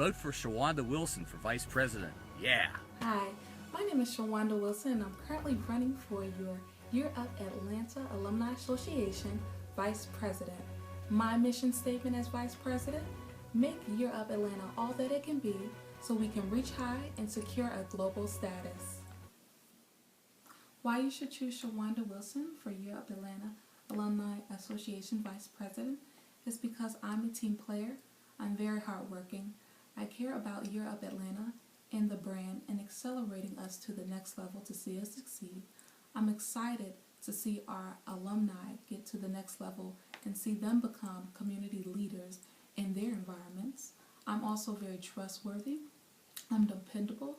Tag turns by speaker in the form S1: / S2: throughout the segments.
S1: vote for Shawanda Wilson for Vice President. Yeah.
S2: Hi, my name is Shawanda Wilson and I'm currently running for your Year Up Atlanta Alumni Association Vice President. My mission statement as Vice President: make Year Up Atlanta all that it can be so we can reach high and secure a global status. Why you should choose Shawanda Wilson for Year Up Atlanta Alumni Association Vice President is because I'm a team player, I'm very hardworking, I care about Year Up Atlanta and the brand and accelerating us to the next level to see us succeed. I'm excited to see our alumni get to the next level and see them become community leaders in their environments. I'm also very trustworthy, I'm dependable.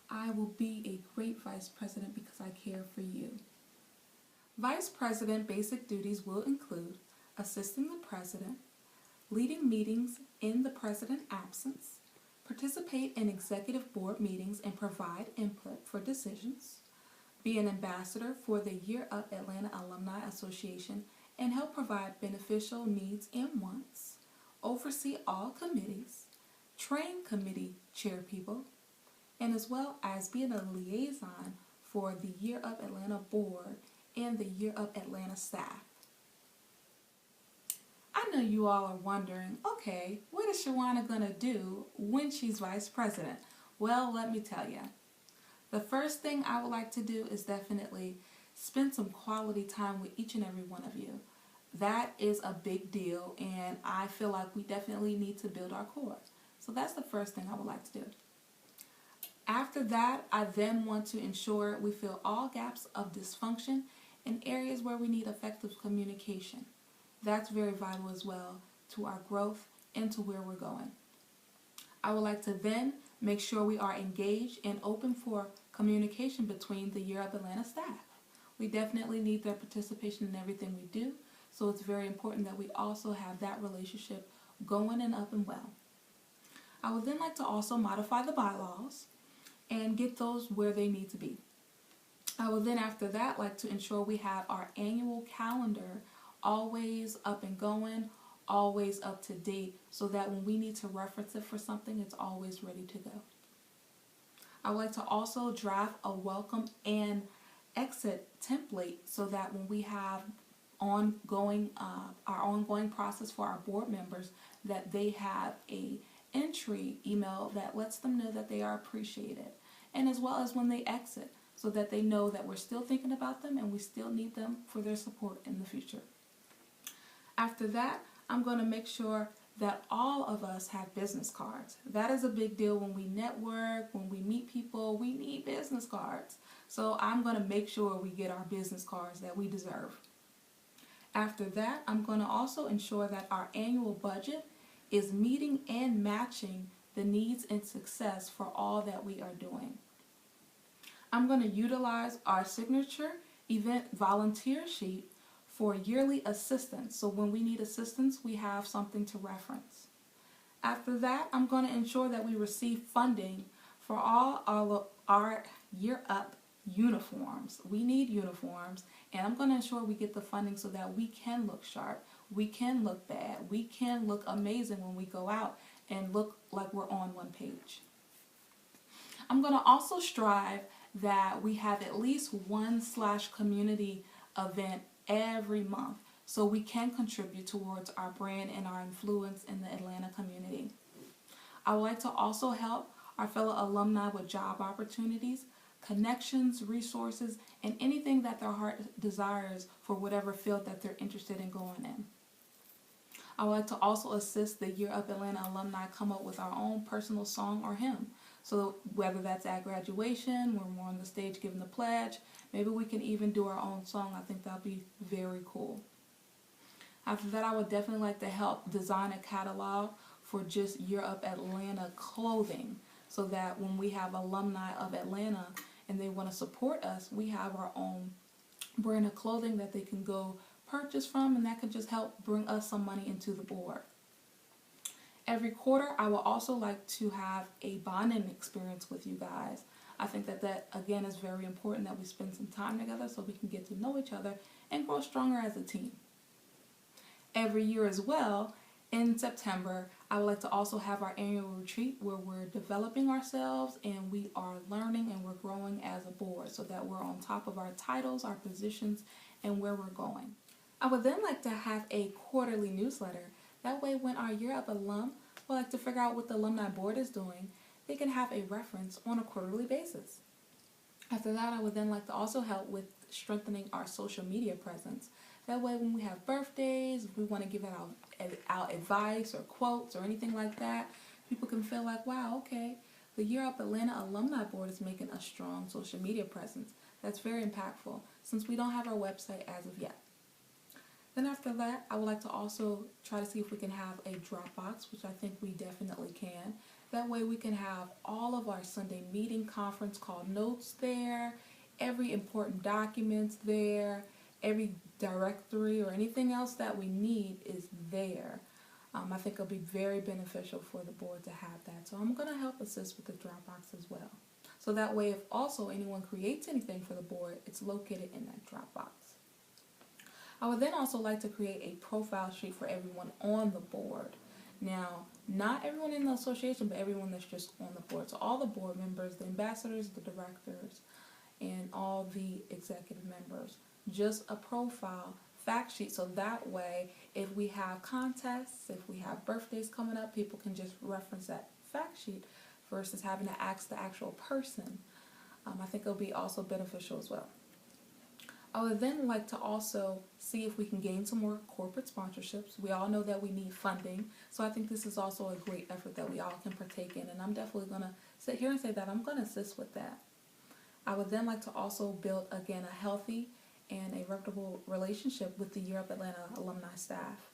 S2: I will be a great Vice President because I care for you. Vice President basic duties will include assisting the President, leading meetings in the President's absence, participate in executive board meetings and provide input for decisions, be an ambassador for the Year Up Atlanta Alumni Association and help provide beneficial needs and wants, oversee all committees, train committee chair people, and as well as being a liaison for the Year Up Atlanta board and the Year Up Atlanta staff. I know you all are wondering, okay, what is Shawanda going to do when she's Vice President? Well, let me tell you. The first thing I would like to do is definitely spend some quality time with each and every one of you. That is a big deal, and I feel like we definitely need to build our core. So that's the first thing I would like to do. After that, I then want to ensure we fill all gaps of dysfunction in areas where we need effective communication. That's very vital as well to our growth and to where we're going. I would like to then make sure we are engaged and open for communication between the Year Up Atlanta staff. We definitely need their participation in everything we do, so it's very important that we also have that relationship going and up and well. I would then like to also modify the bylaws and get those where they need to be. I would then after that like to ensure we have our annual calendar always up and going, always up to date, so that when we need to reference it for something, it's always ready to go. I would like to also draft a welcome and exit template so that when we have our ongoing process for our board members, that they have a entry email that lets them know that they are appreciated, and as well as when they exit, so that they know that we're still thinking about them and we still need them for their support in the future. After that, I'm going to make sure that all of us have business cards. That is a big deal when we network, when we meet people, we need business cards. So I'm going to make sure we get our business cards that we deserve. After that, I'm going to also ensure that our annual budget is meeting and matching the needs and success for all that we are doing. I'm going to utilize our signature event volunteer sheet for yearly assistance, so when we need assistance, we have something to reference. After that, I'm going to ensure that we receive funding for all our Year Up uniforms. We need uniforms, and I'm going to ensure we get the funding so that we can look sharp, we can look bad, we can look amazing when we go out and look like we're on one page. I'm going to also strive that we have at least one /community event every month so we can contribute towards our brand and our influence in the Atlanta community. I would like to also help our fellow alumni with job opportunities, connections, resources, and anything that their heart desires for whatever field that they're interested in going in. I would like to also assist the Year Up Atlanta alumni come up with our own personal song or hymn. So whether that's at graduation, when we're on the stage giving the pledge, maybe we can even do our own song. I think that'll be very cool. After that, I would definitely like to help design a catalog for just Year Up Atlanta clothing, so that when we have alumni of Atlanta and they want to support us, we have our own brand of clothing that they can go purchase from, and that could just help bring us some money into the board. Every quarter, I will also like to have a bonding experience with you guys. I think that again is very important, that we spend some time together so we can get to know each other and grow stronger as a team. Every year as well, in September, I would like to also have our annual retreat where we're developing ourselves and we are learning and we're growing as a board so that we're on top of our titles, our positions, and where we're going. I would then like to have a quarterly newsletter. That way when our Year Up alum would like to figure out what the alumni board is doing, they can have a reference on a quarterly basis. After that, I would then like to also help with strengthening our social media presence. That way when we have birthdays, if we want to give out advice or quotes or anything like that, people can feel like, wow, okay, the Year Up Atlanta Alumni Board is making a strong social media presence. That's very impactful since we don't have our website as of yet. Then after that, I would like to also try to see if we can have a Dropbox, which I think we definitely can. That way we can have all of our Sunday meeting conference call notes there, every important documents there, every directory or anything else that we need is there. I think it'll be very beneficial for the board to have that. So I'm going to help assist with the Dropbox as well. So that way if also anyone creates anything for the board, it's located in that Dropbox. I would then also like to create a profile sheet for everyone on the board. Now, not everyone in the association, but everyone that's just on the board. So all the board members, the ambassadors, the directors, and all the executive members. Just a profile fact sheet so that way if we have contests, if we have birthdays coming up, people can just reference that fact sheet versus having to ask the actual person. I think it'll be also beneficial as well. I would then like to also see if we can gain some more corporate sponsorships. We all know that we need funding, so I think this is also a great effort that we all can partake in, and I'm definitely going to sit here and say that I'm going to assist with that. I would then like to also build, again, a healthy and a reputable relationship with the Year Up Atlanta alumni staff.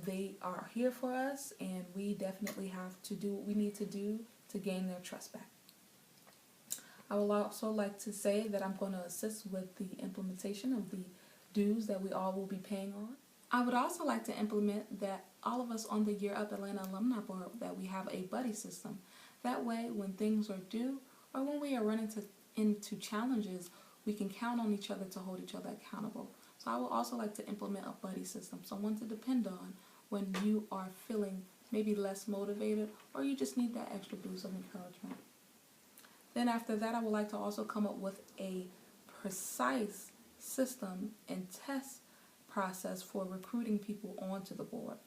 S2: They are here for us, and we definitely have to do what we need to do to gain their trust back. I would also like to say that I'm going to assist with the implementation of the dues that we all will be paying on. I would also like to implement that all of us on the Year Up Atlanta Alumni Board, that we have a buddy system. That way, when things are due or when we are running into challenges, we can count on each other to hold each other accountable. So I would also like to implement a buddy system, someone to depend on when you are feeling maybe less motivated or you just need that extra boost of encouragement. Then after that, I would like to also come up with a precise system and test process for recruiting people onto the board.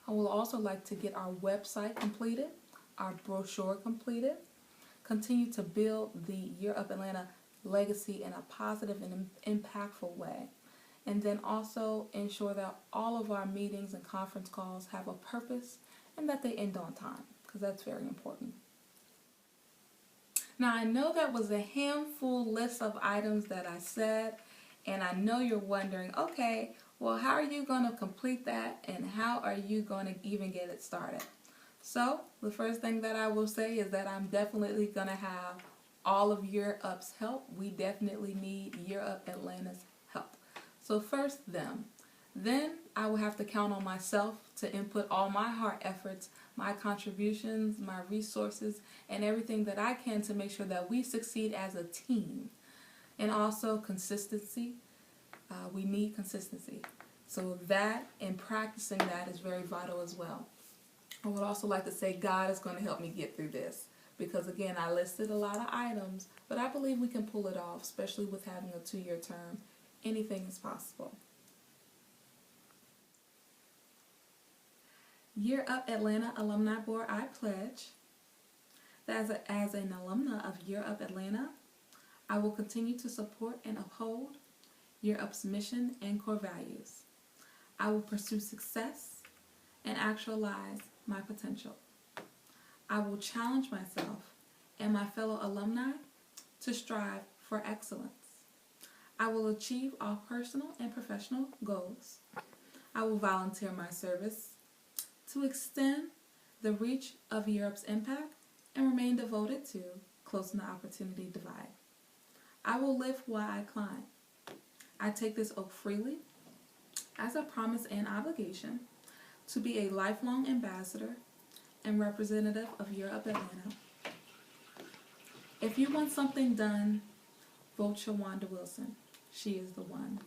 S2: I would also like to get our website completed, our brochure completed, continue to build the Year Up Atlanta legacy in a positive and impactful way, and then also ensure that all of our meetings and conference calls have a purpose and that they end on time, because that's very important. Now, I know that was a handful list of items that I said, and I know you're wondering, okay, well, how are you going to complete that, and how are you going to even get it started? So, the first thing that I will say is that I'm definitely going to have all of Year Up's help. We definitely need Year Up Atlanta's help. So first them. Then I will have to count on myself to input all my heart efforts, my contributions, my resources, and everything that I can to make sure that we succeed as a team. And also consistency. We need consistency. So that and practicing that is very vital as well. I would also like to say God is going to help me get through this. Because again, I listed a lot of items, but I believe we can pull it off, especially with having a 2-year term. Anything is possible. Year Up Atlanta Alumni Board, I pledge that as an alumna of Year Up Atlanta, I will continue to support and uphold Year Up's mission and core values. I will pursue success and actualize my potential. I will challenge myself and my fellow alumni to strive for excellence. I will achieve all personal and professional goals. I will volunteer my service to extend the reach of Year Up's impact and remain devoted to closing the opportunity divide. I will live while I climb. I take this oath freely as a promise and obligation to be a lifelong ambassador and representative of Year Up Atlanta. If you want something done, vote Shawanda Wilson. She is the one.